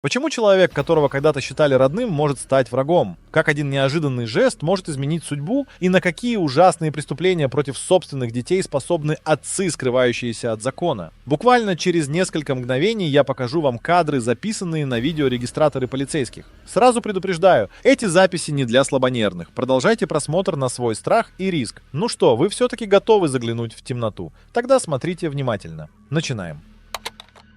Почему человек, которого когда-то считали родным, может стать врагом? Как один неожиданный жест может изменить судьбу? И на какие ужасные преступления против собственных детей способны отцы, скрывающиеся от закона? Буквально через несколько мгновений я покажу вам кадры, записанные на видеорегистраторы полицейских. Сразу предупреждаю, эти записи не для слабонервных. Продолжайте просмотр на свой страх и риск. Ну что, вы все-таки готовы заглянуть в темноту? Тогда смотрите внимательно. Начинаем.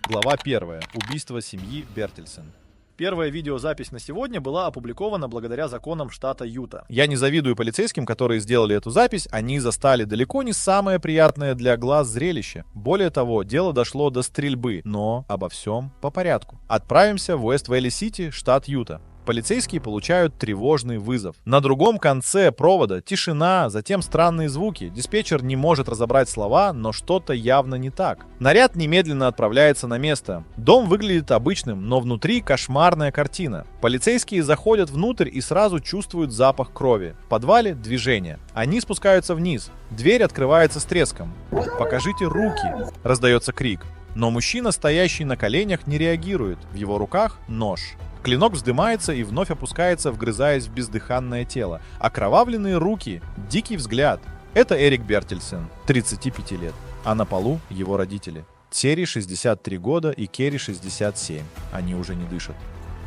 Глава 1. Убийство семьи Бертельсен. Первая видеозапись на сегодня была опубликована благодаря законам штата Юта. Я не завидую полицейским, которые сделали эту запись, они застали далеко не самое приятное для глаз зрелище. Более того, дело дошло до стрельбы, но обо всем по порядку. Отправимся в Уэст-Вэлли-Сити, штат Юта. Полицейские получают тревожный вызов. На другом конце провода тишина, затем странные звуки. Диспетчер не может разобрать слова, но что-то явно не так. Наряд немедленно отправляется на место. Дом выглядит обычным, но внутри кошмарная картина. Полицейские заходят внутрь и сразу чувствуют запах крови. В подвале движение. Они спускаются вниз. Дверь открывается с треском. «Покажите руки!» — раздается крик. Но мужчина, стоящий на коленях, не реагирует. В его руках нож. Клинок вздымается и вновь опускается, вгрызаясь в бездыханное тело. Окровавленные руки, дикий взгляд. Это Эрик Бертельсен, 35 лет. А на полу его родители. Терри 63 года и Керри 67. Они уже не дышат.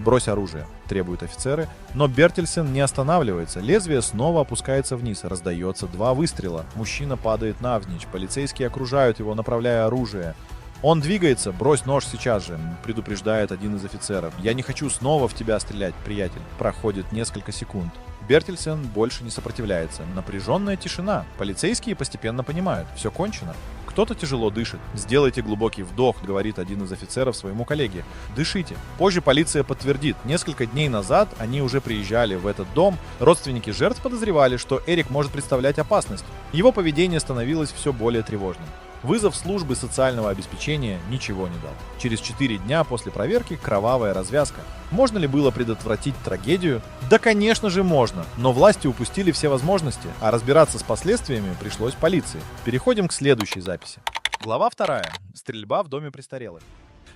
«Брось оружие», — требуют офицеры, но Бертельсен не останавливается. Лезвие снова опускается вниз. Раздается 2 выстрела. Мужчина падает навзничь. Полицейские окружают его, направляя оружие. «Он двигается, брось нож сейчас же», — предупреждает один из офицеров. «Я не хочу снова в тебя стрелять, приятель». Проходит несколько секунд. Бертельсен больше не сопротивляется. Напряженная тишина. Полицейские постепенно понимают, все кончено. Кто-то тяжело дышит. «Сделайте глубокий вдох», — говорит один из офицеров своему коллеге. «Дышите». Позже полиция подтвердит, несколько дней назад они уже приезжали в этот дом. Родственники жертв подозревали, что Эрик может представлять опасность. Его поведение становилось все более тревожным. Вызов службы социального обеспечения ничего не дал. Через 4 дня после проверки кровавая развязка. Можно ли было предотвратить трагедию? Да, конечно же, можно. Но власти упустили все возможности, а разбираться с последствиями пришлось полиции. Переходим к следующей записи. Глава 2. Стрельба в доме престарелых.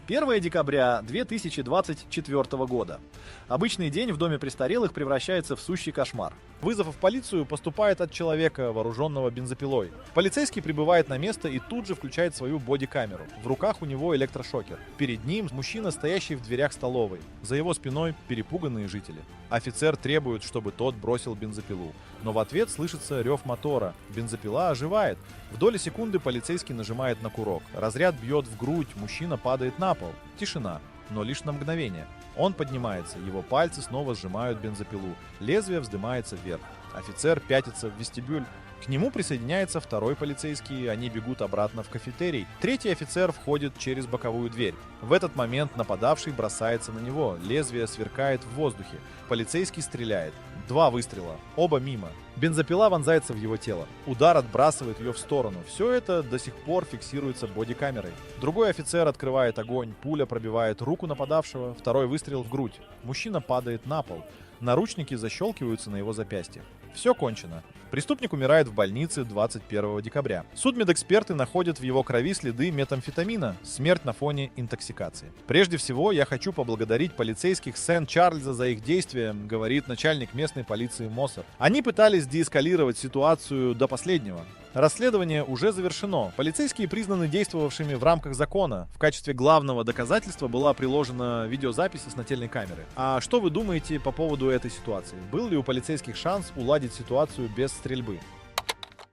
1 декабря 2024 года. Обычный день в доме престарелых превращается в сущий кошмар. Вызов в полицию поступает от человека, вооруженного бензопилой. Полицейский прибывает на место и тут же включает свою бодикамеру. В руках у него электрошокер. Перед ним мужчина, стоящий в дверях столовой. За его спиной перепуганные жители. Офицер требует, чтобы тот бросил бензопилу. Но в ответ слышится рев мотора. Бензопила оживает. В доли секунды полицейский нажимает на курок. Разряд бьет в грудь, мужчина падает на пол. Тишина, но лишь на мгновение. Он поднимается, его пальцы снова сжимают бензопилу. Лезвие вздымается вверх. Офицер пятится в вестибюль. К нему присоединяется второй полицейский, они бегут обратно в кафетерий. Третий офицер входит через боковую дверь. В этот момент нападавший бросается на него, лезвие сверкает в воздухе. Полицейский стреляет. 2 выстрела, оба мимо. Бензопила вонзается в его тело. Удар отбрасывает ее в сторону. Все это до сих пор фиксируется бодикамерой. Другой офицер открывает огонь, пуля пробивает руку нападавшего, второй выстрел в грудь. Мужчина падает на пол. Наручники защелкиваются на его запястье. Все кончено. Преступник умирает в больнице 21 декабря. Судмедэксперты находят в его крови следы метамфетамина. Смерть на фоне интоксикации. Прежде всего, я хочу поблагодарить полицейских Сент-Чарльза за их действия, говорит начальник местной полиции Моссер. Они пытались деэскалировать ситуацию до последнего. Расследование уже завершено. Полицейские признаны действовавшими в рамках закона. В качестве главного доказательства была приложена видеозапись с нательной камеры. А что вы думаете по поводу этой ситуации? Был ли у полицейских шанс уладить ситуацию без стрельбы?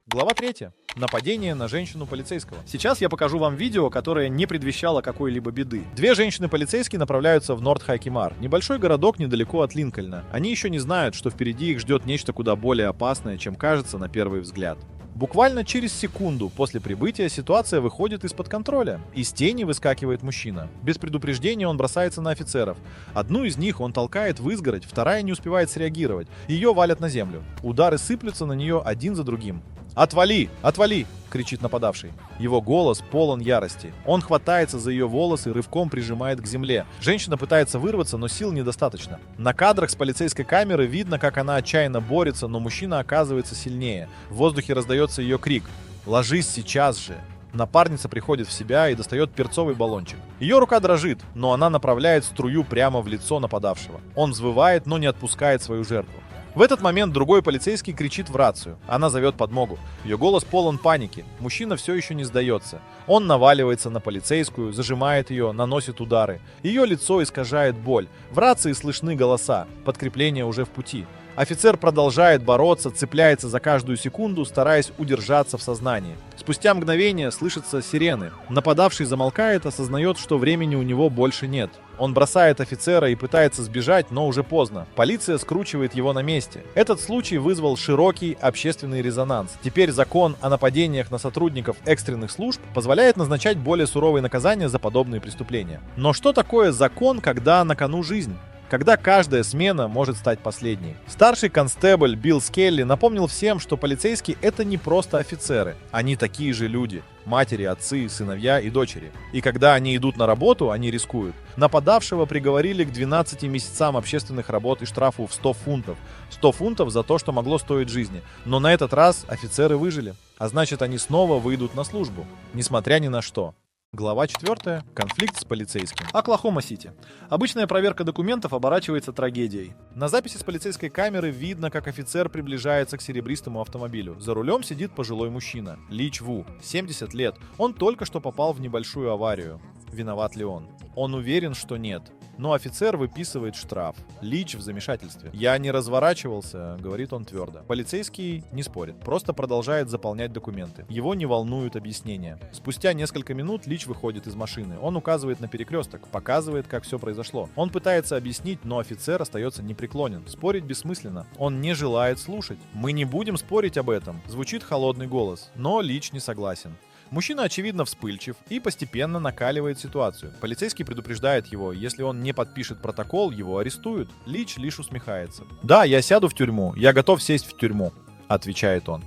Глава 3. Нападение на женщину полицейского. Сейчас я покажу вам видео, которое не предвещало какой-либо беды. 2 женщины-полицейские направляются в Норт-Хайкимар, небольшой городок недалеко от Линкольна. Они еще не знают, что впереди их ждет нечто куда более опасное, чем кажется на первый взгляд. Буквально через секунду после прибытия ситуация выходит из-под контроля. Из тени выскакивает мужчина. Без предупреждения он бросается на офицеров. Одну из них он толкает в изгородь, вторая не успевает среагировать. Ее валят на землю. Удары сыплются на нее один за другим. «Отвали! Отвали!» — кричит нападавший. Его голос полон ярости. Он хватается за ее волосы и рывком прижимает к земле. Женщина пытается вырваться, но сил недостаточно. На кадрах с полицейской камеры видно, как она отчаянно борется, но мужчина оказывается сильнее. В воздухе раздается ее крик: «Ложись сейчас же!» Напарница приходит в себя и достает перцовый баллончик. Ее рука дрожит, но она направляет струю прямо в лицо нападавшего. Он взвывает, но не отпускает свою жертву. В этот момент другой полицейский кричит в рацию. Она зовет подмогу. Ее голос полон паники. Мужчина все еще не сдается. Он наваливается на полицейскую, зажимает ее, наносит удары. Ее лицо искажает боль. В рации слышны голоса. Подкрепление уже в пути. Офицер продолжает бороться, цепляется за каждую секунду, стараясь удержаться в сознании. Спустя мгновение слышатся сирены. Нападавший замолкает, осознает, что времени у него больше нет. Он бросает офицера и пытается сбежать, но уже поздно. Полиция скручивает его на месте. Этот случай вызвал широкий общественный резонанс. Теперь закон о нападениях на сотрудников экстренных служб позволяет назначать более суровые наказания за подобные преступления. Но что такое закон, когда на кону жизнь? Когда каждая смена может стать последней. Старший констебль Билл Скелли напомнил всем, что полицейские — это не просто офицеры. Они такие же люди. Матери, отцы, сыновья и дочери. И когда они идут на работу, они рискуют. Нападавшего приговорили к 12 месяцам общественных работ и штрафу в 100 фунтов. 100 фунтов за то, что могло стоить жизни. Но на этот раз офицеры выжили. А значит, они снова выйдут на службу. Несмотря ни на что. Глава 4. Конфликт с полицейским. Оклахома-Сити. Обычная проверка документов оборачивается трагедией. На записи с полицейской камеры видно, как офицер приближается к серебристому автомобилю. За рулем сидит пожилой мужчина. Лич Ву, 70 лет. Он только что попал в небольшую аварию. Виноват ли он? Он уверен, что нет. Но офицер выписывает штраф. Лич в замешательстве. «Я не разворачивался», — говорит он твердо. Полицейский не спорит, просто продолжает заполнять документы. Его не волнуют объяснения. Спустя несколько минут Лич выходит из машины. Он указывает на перекресток, показывает, как все произошло. Он пытается объяснить, но офицер остается непреклонен. Спорить бессмысленно. Он не желает слушать. «Мы не будем спорить об этом», — звучит холодный голос. Но Лич не согласен. Мужчина, очевидно, вспыльчив и постепенно накаливает ситуацию. Полицейский предупреждает его, если он не подпишет протокол, его арестуют. Лич лишь усмехается. «Да, я сяду в тюрьму, я готов сесть в тюрьму», — отвечает он.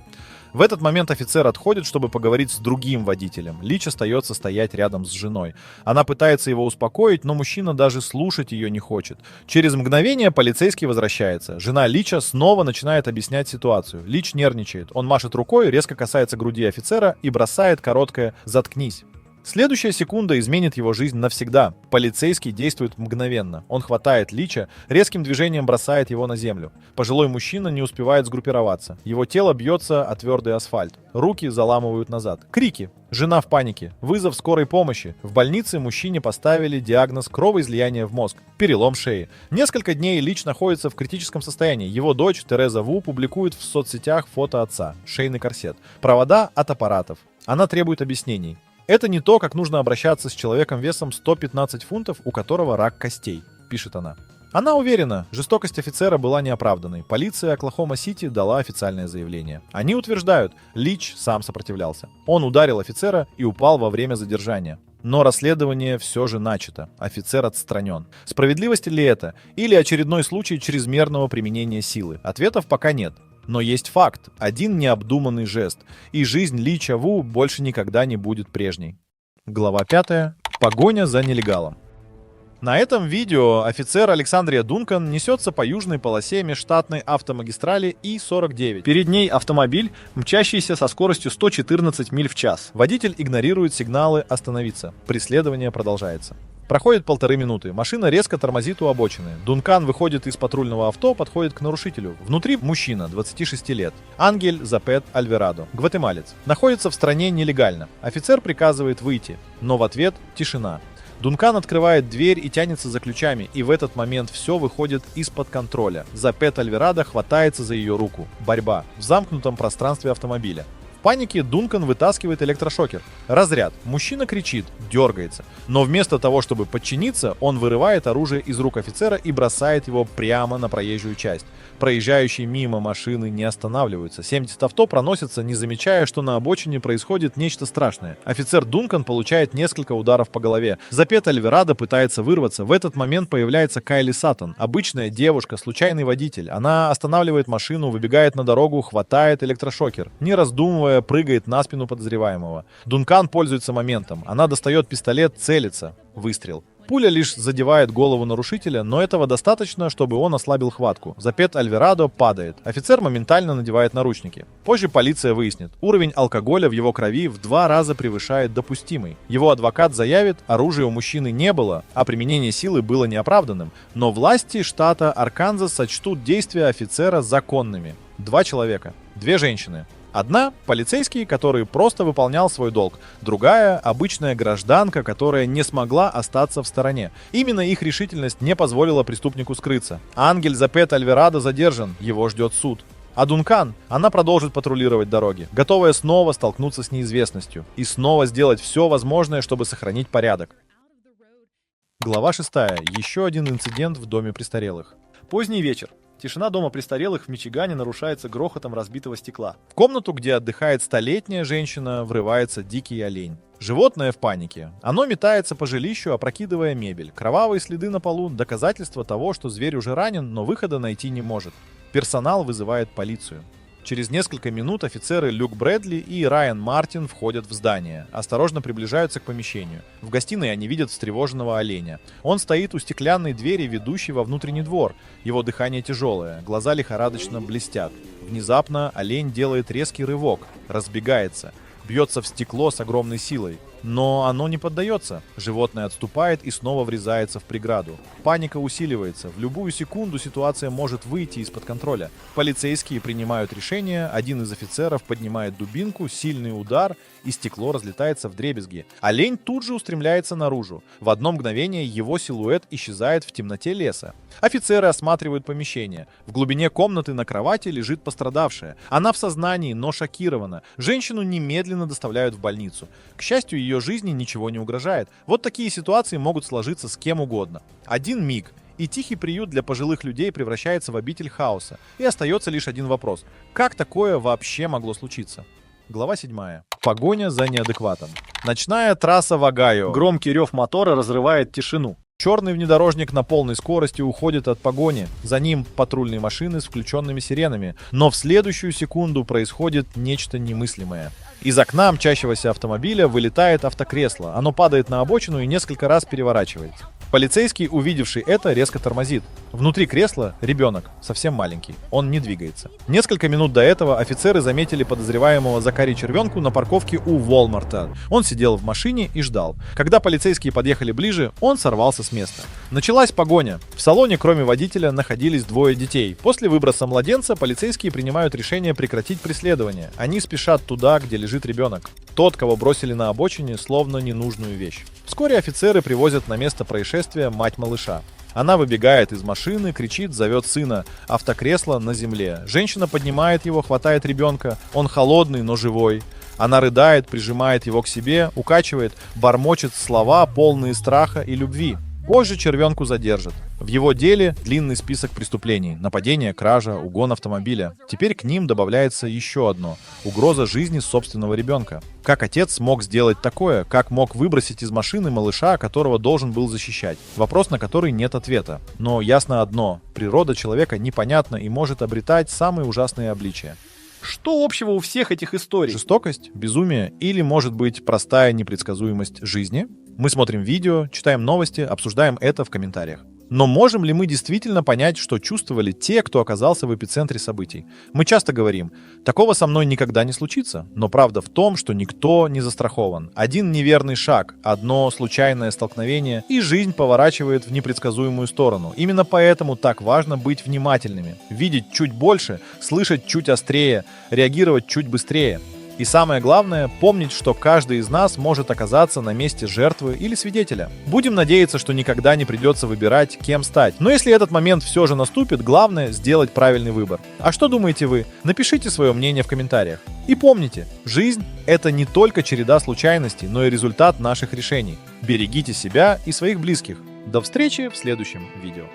В этот момент офицер отходит, чтобы поговорить с другим водителем. Лич остается стоять рядом с женой. Она пытается его успокоить, но мужчина даже слушать ее не хочет. Через мгновение полицейский возвращается. Жена Лича снова начинает объяснять ситуацию. Лич нервничает. Он машет рукой, резко касается груди офицера и бросает короткое «заткнись». Следующая секунда изменит его жизнь навсегда. Полицейский действует мгновенно. Он хватает Лича, резким движением бросает его на землю. Пожилой мужчина не успевает сгруппироваться. Его тело бьется о твердый асфальт. Руки заламывают назад. Крики. Жена в панике. Вызов скорой помощи. В больнице мужчине поставили диагноз кровоизлияния в мозг. Перелом шеи. Несколько дней Лич находится в критическом состоянии. Его дочь Тереза Ву публикует в соцсетях фото отца. Шейный корсет. Провода от аппаратов. Она требует объяснений. «Это не то, как нужно обращаться с человеком весом 115 фунтов, у которого рак костей», — пишет она. Она уверена, жестокость офицера была неоправданной. Полиция Оклахома-Сити дала официальное заявление. Они утверждают, Лич сам сопротивлялся. Он ударил офицера и упал во время задержания. Но расследование все же начато. Офицер отстранен. Справедливость ли это? Или очередной случай чрезмерного применения силы? Ответов пока нет. Но есть факт. Один необдуманный жест. И жизнь Лича Ву больше никогда не будет прежней. Глава 5. Погоня за нелегалом. На этом видео офицер Александрия Дункан несется по южной полосе межштатной автомагистрали И-49. Перед ней автомобиль, мчащийся со скоростью 114 миль в час. Водитель игнорирует сигналы «Остановиться». Преследование продолжается. Проходит 1,5 минуты. Машина резко тормозит у обочины. Дункан выходит из патрульного авто, подходит к нарушителю. Внутри мужчина, 26 лет. Ангель Запет Альверадо, гватемалец. Находится в стране нелегально. Офицер приказывает выйти, но в ответ тишина. Дункан открывает дверь и тянется за ключами, и в этот момент все выходит из-под контроля. Запет Альверадо хватается за ее руку. Борьба в замкнутом пространстве автомобиля. В панике Дункан вытаскивает электрошокер. Разряд. Мужчина кричит, дергается. Но вместо того, чтобы подчиниться, он вырывает оружие из рук офицера и бросает его прямо на проезжую часть. Проезжающие мимо машины не останавливаются. 70 авто проносятся, не замечая, что на обочине происходит нечто страшное. Офицер Дункан получает несколько ударов по голове. Запет Альверадо пытается вырваться. В этот момент появляется Кайли Саттон. Обычная девушка, случайный водитель. Она останавливает машину, выбегает на дорогу, хватает электрошокер. Не раздумывая, прыгает на спину подозреваемого. Дункан пользуется моментом. Она достает пистолет, целится. Выстрел. Пуля лишь задевает голову нарушителя, но этого достаточно, чтобы он ослабил хватку. Запет Альварадо падает. Офицер моментально надевает наручники. Позже полиция выяснит, уровень алкоголя в его крови в 2 раза превышает допустимый. Его адвокат заявит, оружия у мужчины не было, а применение силы было неоправданным. Но власти штата Арканзас сочтут действия офицера законными. 2 человека, 2 женщины. Одна – полицейский, который просто выполнял свой долг. Другая – обычная гражданка, которая не смогла остаться в стороне. Именно их решительность не позволила преступнику скрыться. Ангель Запет Альварадо задержан, его ждет суд. А Дункан, она продолжит патрулировать дороги, готовая снова столкнуться с неизвестностью и снова сделать все возможное, чтобы сохранить порядок. Глава 6. Еще один инцидент в доме престарелых. Поздний вечер. Тишина дома престарелых в Мичигане нарушается грохотом разбитого стекла. В комнату, где отдыхает 100-летняя женщина, врывается дикий олень. Животное в панике. Оно метается по жилищу, опрокидывая мебель. Кровавые следы на полу – доказательство того, что зверь уже ранен, но выхода найти не может. Персонал вызывает полицию. Через несколько минут офицеры Люк Брэдли и Райан Мартин входят в здание, осторожно приближаются к помещению. В гостиной они видят встревоженного оленя. Он стоит у стеклянной двери, ведущей во внутренний двор. Его дыхание тяжелое, глаза лихорадочно блестят. Внезапно олень делает резкий рывок, разбегается, бьется в стекло с огромной силой. Но оно не поддается. Животное отступает и снова врезается в преграду. Паника усиливается. В любую секунду ситуация может выйти из-под контроля. Полицейские принимают решение. Один из офицеров поднимает дубинку, сильный удар, и стекло разлетается вдребезги. Олень тут же устремляется наружу. В одно мгновение его силуэт исчезает в темноте леса. Офицеры осматривают помещение. В глубине комнаты на кровати лежит пострадавшая. Она в сознании, но шокирована. Женщину немедленно доставляют в больницу. К счастью, ее жизни ничего не угрожает. Вот такие ситуации могут сложиться с кем угодно. Один миг, и тихий приют для пожилых людей превращается в обитель хаоса. И остается лишь один вопрос. Как такое вообще могло случиться? Глава 7. Погоня за неадекватом. Ночная трасса в Огайо. Громкий рев мотора разрывает тишину. Черный внедорожник на полной скорости уходит от погони. За ним патрульные машины с включенными сиренами. Но в следующую секунду происходит нечто немыслимое. Из окна мчащегося автомобиля вылетает автокресло. Оно падает на обочину и несколько раз переворачивается. Полицейский, увидевший это, резко тормозит. Внутри кресла ребенок, совсем маленький. Он не двигается. Несколько минут до этого офицеры заметили подозреваемого Закари Червенку на парковке у Walmart. Он сидел в машине и ждал. Когда полицейские подъехали ближе, он сорвался с места. Началась погоня. В салоне, кроме водителя, находились 2 детей. После выброса младенца полицейские принимают решение прекратить преследование. Они спешат туда, где лежит ребенок. Тот, кого бросили на обочине, словно ненужную вещь. Вскоре офицеры привозят на место происшествия мать малыша. Она выбегает из машины, кричит, зовет сына. Автокресло на земле. Женщина поднимает его, хватает ребенка. Он холодный, но живой. Она рыдает, прижимает его к себе, укачивает, бормочет слова, полные страха и любви. Позже Червенку задержат. В его деле длинный список преступлений. Нападение, кража, угон автомобиля. Теперь к ним добавляется еще одно. Угроза жизни собственного ребенка. Как отец смог сделать такое? Как мог выбросить из машины малыша, которого должен был защищать? Вопрос, на который нет ответа. Но ясно одно. Природа человека непонятна и может обретать самые ужасные обличия. Что общего у всех этих историй? Жестокость, безумие или, может быть, простая непредсказуемость жизни? Мы смотрим видео, читаем новости, обсуждаем это в комментариях. Но можем ли мы действительно понять, что чувствовали те, кто оказался в эпицентре событий? Мы часто говорим, такого со мной никогда не случится. Но правда в том, что никто не застрахован. Один неверный шаг, одно случайное столкновение, и жизнь поворачивает в непредсказуемую сторону. Именно поэтому так важно быть внимательными. Видеть чуть больше, слышать чуть острее, реагировать чуть быстрее. И самое главное, помнить, что каждый из нас может оказаться на месте жертвы или свидетеля. Будем надеяться, что никогда не придется выбирать, кем стать. Но если этот момент все же наступит, главное сделать правильный выбор. А что думаете вы? Напишите свое мнение в комментариях. И помните, жизнь — это не только череда случайностей, но и результат наших решений. Берегите себя и своих близких. До встречи в следующем видео.